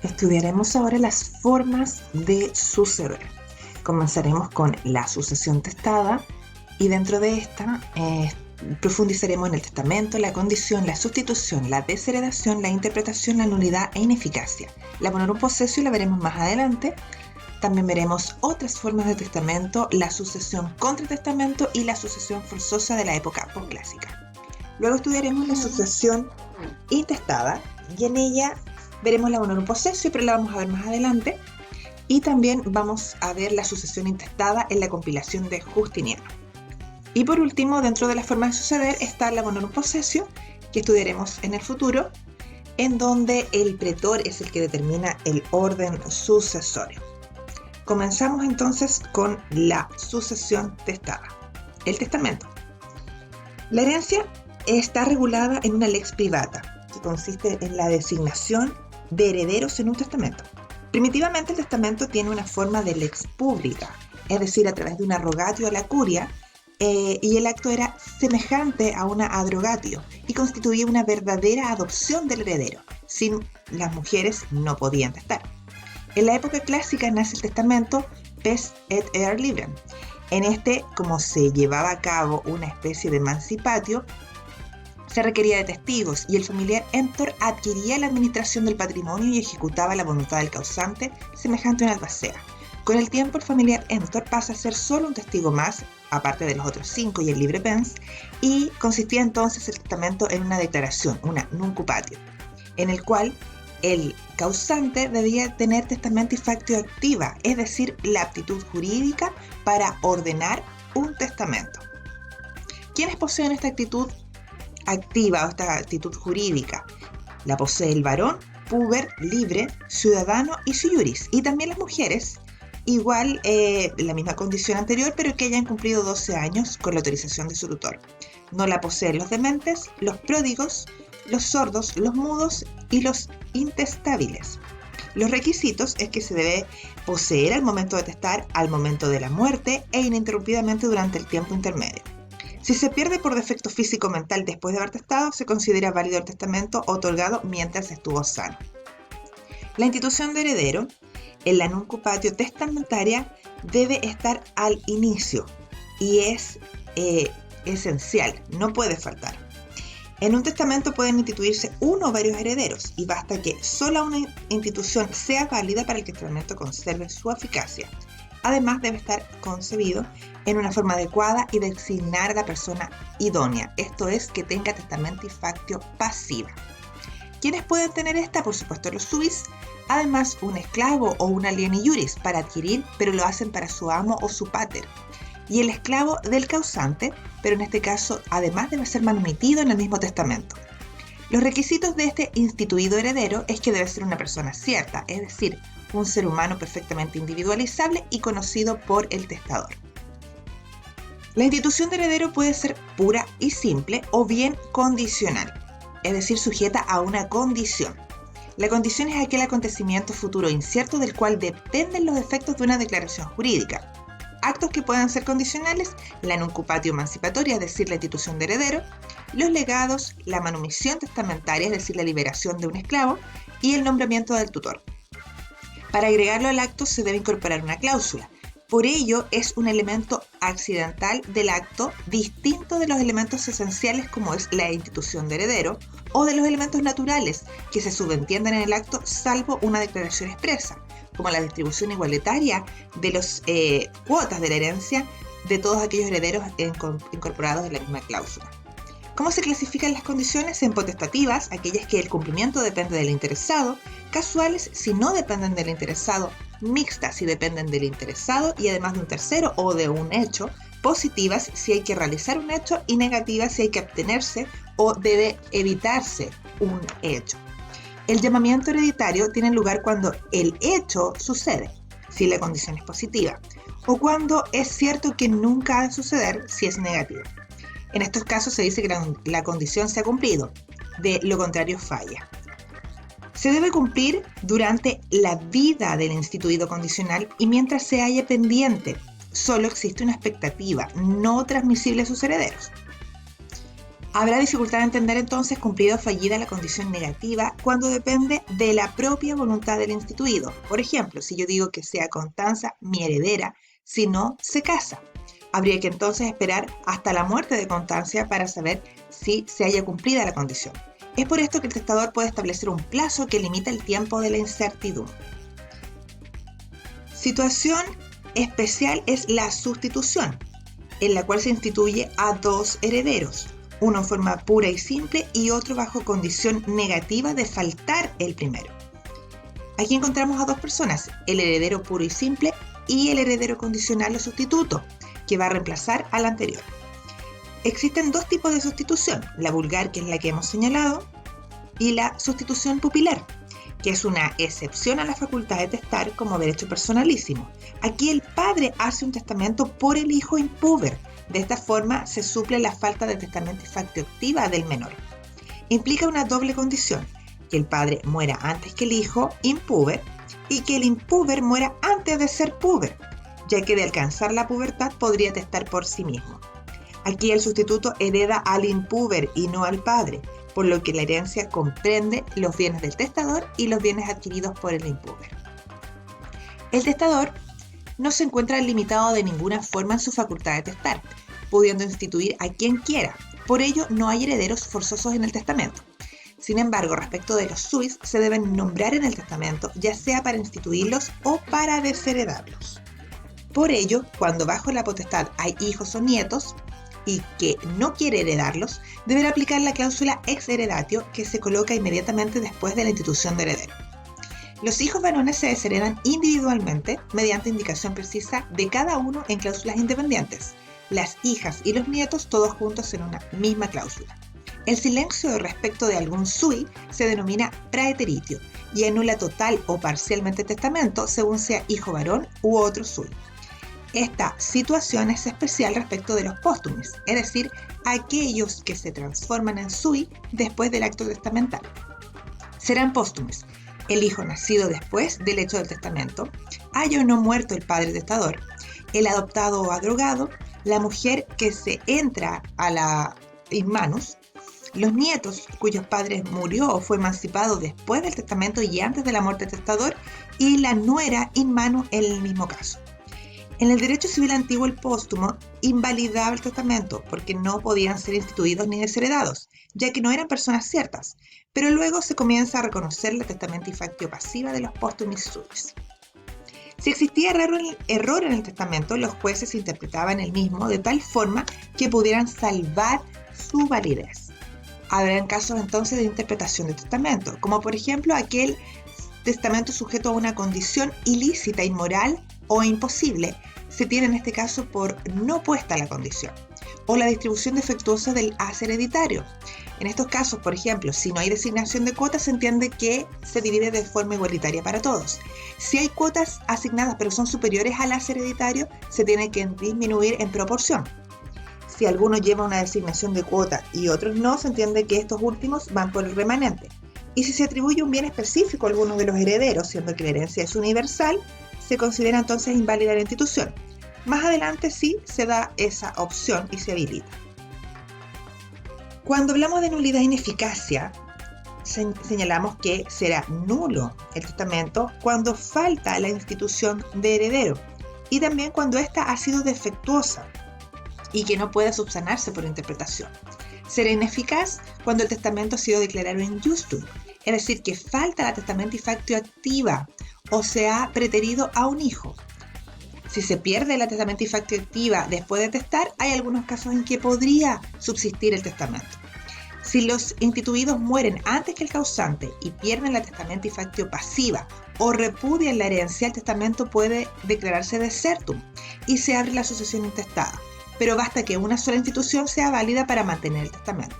Estudiaremos ahora las formas de suceder. Comenzaremos con la sucesión testada y dentro de esta profundizaremos en el testamento, la condición, la sustitución, la desheredación, la interpretación, la nulidad e ineficacia. La honorum possessio la veremos más adelante. También veremos otras formas de testamento, la sucesión contra testamento y la sucesión forzosa de la época posclásica. Luego estudiaremos la sucesión intestada y en ella veremos la honorum possessio, pero la vamos a ver más adelante. Y también vamos a ver la sucesión intestada en la compilación de Justiniano. Y por último, dentro de las formas de suceder está la honorum possessio, que estudiaremos en el futuro, en donde el pretor es el que determina el orden sucesorio. Comenzamos entonces con la sucesión testada. El testamento. La herencia está regulada en una lex privata, que consiste en la designación de herederos en un testamento. Primitivamente el testamento tiene una forma de lex pública, es decir, a través de una rogatio a la curia, y el acto era semejante a una adrogatio y constituía una verdadera adopción del heredero. Sin las mujeres no podían testar. En la época clásica nace el testamento pes et heir librem. En este, como se llevaba a cabo una especie de emancipatio, se requería de testigos y el familiar emptor adquiría la administración del patrimonio y ejecutaba la voluntad del causante, semejante a una albacea. Con el tiempo, el familiar emptor pasa a ser solo un testigo más, aparte de los otros 5 y el libre pens, y consistía entonces el testamento en una declaración, una nuncupatio, en el cual el causante debía tener testamento y factio activa, es decir, la aptitud jurídica para ordenar un testamento. ¿Quiénes poseen esta actitud activa o esta actitud jurídica? La posee el varón, puber, libre, ciudadano y sui juris, y también las mujeres, igual la misma condición anterior, pero que hayan cumplido 12 años con la autorización de su tutor. No la poseen los dementes, los pródigos, los sordos, los mudos y los intestables. Los requisitos es que se debe poseer al momento de testar, al momento de la muerte e ininterrumpidamente durante el tiempo intermedio. Si se pierde por defecto físico o mental después de haber testado, se considera válido el testamento otorgado mientras estuvo sano. La institución de heredero en la nuncupatio testamentaria debe estar al inicio y es esencial, no puede faltar. En un testamento pueden instituirse uno o varios herederos y basta que solo una institución sea válida para que el testamento conserve su eficacia. Además, debe estar concebido en una forma adecuada y designar a la persona idónea, esto es, que tenga testamento y factio pasiva. ¿Quiénes pueden tener esta? Por supuesto, los suis. Además, un esclavo o un alieni iuris para adquirir, pero lo hacen para su amo o su pater. Y el esclavo del causante, pero en este caso además debe ser manumitido en el mismo testamento. Los requisitos de este instituido heredero es que debe ser una persona cierta, es decir, un ser humano perfectamente individualizable y conocido por el testador. La institución de heredero puede ser pura y simple o bien condicional, es decir, sujeta a una condición. La condición es aquel acontecimiento futuro incierto del cual dependen los efectos de una declaración jurídica. Actos que puedan ser condicionales: la nuncupatio emancipatoria, es decir, la institución de heredero, los legados, la manumisión testamentaria, es decir, la liberación de un esclavo, y el nombramiento del tutor. Para agregarlo al acto se debe incorporar una cláusula. Por ello, es un elemento accidental del acto distinto de los elementos esenciales como es la institución de heredero o de los elementos naturales que se subentienden en el acto salvo una declaración expresa, como la distribución igualitaria de las cuotas de la herencia de todos aquellos herederos incorporados en la misma cláusula. ¿Cómo se clasifican las condiciones? En potestativas, aquellas que el cumplimiento depende del interesado; casuales, si no dependen del interesado; mixtas, si dependen del interesado y además de un tercero o de un hecho; positivas, si hay que realizar un hecho; y negativas, si hay que abstenerse o debe evitarse un hecho. El llamamiento hereditario tiene lugar cuando el hecho sucede, si la condición es positiva, o cuando es cierto que nunca ha de suceder, si es negativa. En estos casos se dice que la condición se ha cumplido, de lo contrario falla. Se debe cumplir durante la vida del instituido condicional y mientras se haya pendiente. Solo existe una expectativa no transmisible a sus herederos. Habrá dificultad en entender entonces cumplida o fallida la condición negativa cuando depende de la propia voluntad del instituido. Por ejemplo, si yo digo que sea Constanza mi heredera, si no se casa. Habría que entonces esperar hasta la muerte de Constancia para saber si se haya cumplida la condición. Es por esto que el testador puede establecer un plazo que limita el tiempo de la incertidumbre. Situación especial es la sustitución, en la cual se instituye a dos herederos, uno en forma pura y simple y otro bajo condición negativa de faltar el primero. Aquí encontramos a dos personas, el heredero puro y simple y el heredero condicional o sustituto, que va a reemplazar al anterior. Existen dos tipos de sustitución, la vulgar, que es la que hemos señalado, y la sustitución pupilar, que es una excepción a la facultad de testar como derecho personalísimo. Aquí el padre hace un testamento por el hijo impúber. De esta forma se suple la falta de testamento factio activa del menor. Implica una doble condición, que el padre muera antes que el hijo impúber y que el impúber muera antes de ser púber, ya que de alcanzar la pubertad podría testar por sí mismo. Aquí el sustituto hereda al impúber y no al padre, por lo que la herencia comprende los bienes del testador y los bienes adquiridos por el impúber. El testador no se encuentra limitado de ninguna forma en su facultad de testar, pudiendo instituir a quien quiera. Por ello, no hay herederos forzosos en el testamento. Sin embargo, respecto de los suis, se deben nombrar en el testamento, ya sea para instituirlos o para desheredarlos. Por ello, cuando bajo la potestad hay hijos o nietos, y que no quiere heredarlos, deberá aplicar la cláusula ex heredatio que se coloca inmediatamente después de la institución de heredero. Los hijos varones se desheredan individualmente mediante indicación precisa de cada uno en cláusulas independientes, las hijas y los nietos todos juntos en una misma cláusula. El silencio respecto de algún sui se denomina praeteritio y anula total o parcialmente el testamento según sea hijo varón u otro sui. Esta situación es especial respecto de los póstumis, es decir, aquellos que se transforman en sui después del acto testamentario. Serán póstumis el hijo nacido después del hecho del testamento, haya o no muerto el padre testador, el adoptado o adrogado, la mujer que se entra a la in manus, los nietos cuyos padres murió o fue emancipado después del testamento y antes de la muerte del testador, y la nuera in manu en el mismo caso. En el derecho civil antiguo, el póstumo invalidaba el testamento porque no podían ser instituidos ni desheredados, ya que no eran personas ciertas, pero luego se comienza a reconocer la testamentificatio pasiva de los póstumis suis. Si existía error en el testamento, los jueces interpretaban el mismo de tal forma que pudieran salvar su validez. Habrán casos entonces de interpretación de testamento, como por ejemplo aquel testamento sujeto a una condición ilícita, inmoral o imposible, se tiene en este caso por no puesta la condición, o la distribución defectuosa del haz hereditario. En estos casos, por ejemplo, si no hay designación de cuotas, se entiende que se divide de forma igualitaria para todos. Si hay cuotas asignadas pero son superiores al haz hereditario, se tiene que disminuir en proporción. Si alguno lleva una designación de cuota y otros no, se entiende que estos últimos van por el remanente. Y si se atribuye un bien específico a alguno de los herederos, siendo que la herencia es universal, se considera entonces inválida la institución. Más adelante sí se da esa opción y se habilita. Cuando hablamos de nulidad e ineficacia, señalamos que será nulo el testamento cuando falta la institución de heredero y también cuando ésta ha sido defectuosa y que no pueda subsanarse por interpretación. Será ineficaz cuando el testamento ha sido declarado injusto, es decir, que falta la testamentificatio activa o se ha preterido a un hijo. Si se pierde la testamentificatio activa después de testar, hay algunos casos en que podría subsistir el testamento. Si los instituidos mueren antes que el causante y pierden la testamentificatio pasiva o repudian la herencia, el testamento puede declararse desertum y se abre la sucesión intestada, pero basta que una sola institución sea válida para mantener el testamento.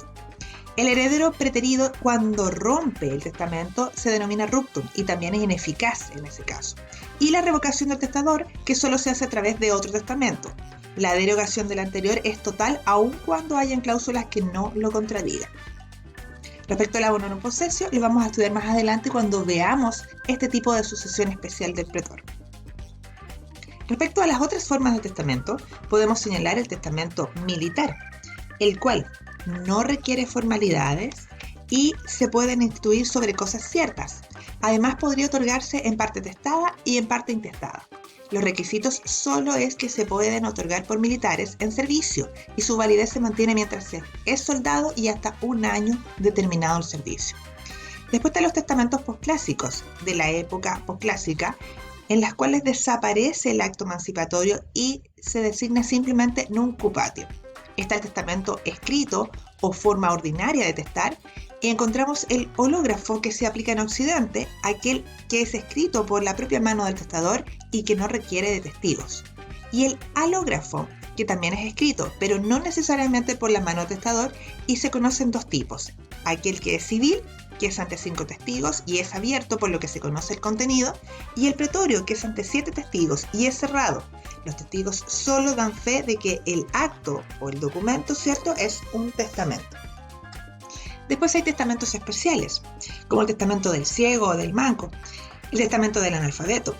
El heredero preterido, cuando rompe el testamento, se denomina ruptum y también es ineficaz en ese caso. Y la revocación del testador, que solo se hace a través de otro testamento. La derogación del anterior es total aun cuando hayan cláusulas que no lo contradigan. Respecto al abono non possessio, lo vamos a estudiar más adelante cuando veamos este tipo de sucesión especial del pretor. Respecto a las otras formas de testamento, podemos señalar el testamento militar, el cual no requiere formalidades y se pueden instituir sobre cosas ciertas. Además, podría otorgarse en parte testada y en parte intestada. Los requisitos solo es que se pueden otorgar por militares en servicio y su validez se mantiene mientras es soldado y hasta un año determinado el servicio. Después están los testamentos posclásicos de la época posclásica, en las cuales desaparece el acto emancipatorio y se designa simplemente nunc cupatio. Está el testamento escrito o forma ordinaria de testar, y encontramos el hológrafo que se aplica en Occidente, aquel que es escrito por la propia mano del testador y que no requiere de testigos. Y el alógrafo, que también es escrito, pero no necesariamente por la mano del testador, y se conocen dos tipos: aquel que es civil, que es ante 5 testigos y es abierto por lo que se conoce el contenido, y el pretorio, que es ante 7 testigos y es cerrado. Los testigos solo dan fe de que el acto o el documento, ¿cierto?, es un testamento. Después hay testamentos especiales, como el testamento del ciego o del manco, el testamento del analfabeto,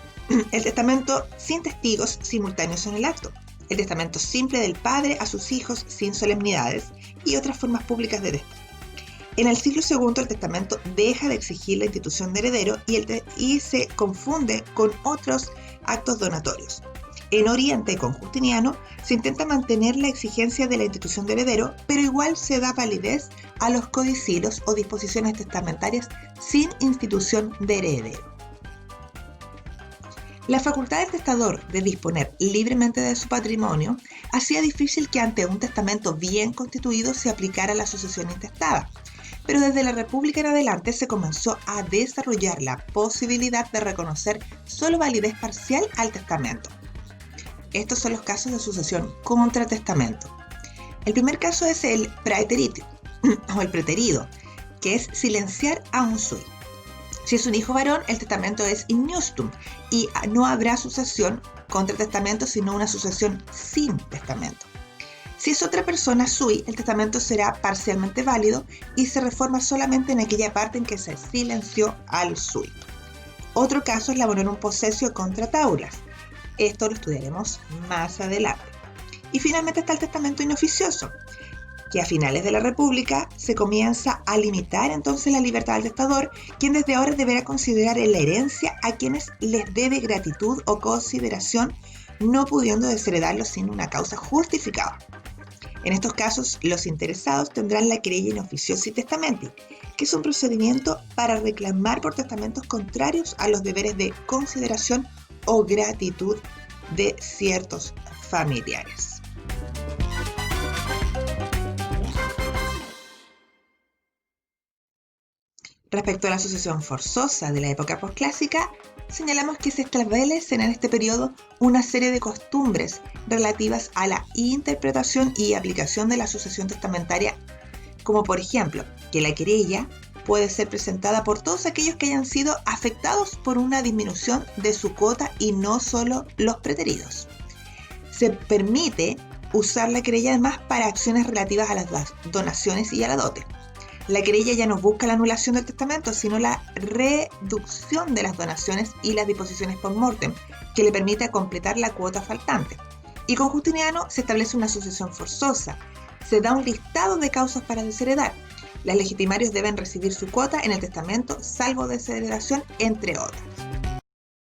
el testamento sin testigos simultáneos en el acto, el testamento simple del padre a sus hijos sin solemnidades y otras formas públicas de testar. En el siglo II el testamento deja de exigir la institución de heredero y se confunde con otros actos donatorios. En Oriente, con Justiniano, se intenta mantener la exigencia de la institución de heredero, pero igual se da validez a los codicilios o disposiciones testamentarias sin institución de heredero. La facultad del testador de disponer libremente de su patrimonio hacía difícil que ante un testamento bien constituido se aplicara la sucesión intestada, pero desde la República en adelante se comenzó a desarrollar la posibilidad de reconocer solo validez parcial al testamento. Estos son los casos de sucesión contra testamento. El primer caso es el praeterito, o el preterido, que es silenciar a un sui. Si es un hijo varón, el testamento es ignostum y no habrá sucesión contra testamento, sino una sucesión sin testamento. Si es otra persona sui, el testamento será parcialmente válido y se reforma solamente en aquella parte en que se silenció al sui. Otro caso es la bonum possessio contra taulas. Esto lo estudiaremos más adelante. Y finalmente está el testamento inoficioso, que a finales de la República se comienza a limitar entonces la libertad del testador, quien desde ahora deberá considerar en la herencia a quienes les debe gratitud o consideración, no pudiendo desheredarlo sin una causa justificada. En estos casos, los interesados tendrán la querella in officiosi testamenti, que es un procedimiento para reclamar por testamentos contrarios a los deberes de consideración o gratitud de ciertos familiares. Respecto a la sucesión forzosa de la época posclásica, señalamos que se establecen en este periodo una serie de costumbres relativas a la interpretación y aplicación de la sucesión testamentaria, como por ejemplo, que la querella puede ser presentada por todos aquellos que hayan sido afectados por una disminución de su cuota y no solo los preteridos. Se permite usar la querella además para acciones relativas a las donaciones y a la dote. La querella ya no busca la anulación del testamento, sino la reducción de las donaciones y las disposiciones post-mortem, que le permita completar la cuota faltante. Y con Justiniano se establece una sucesión forzosa. Se da un listado de causas para desheredar. Los legitimarios deben recibir su cuota en el testamento, salvo desheredación, entre otras.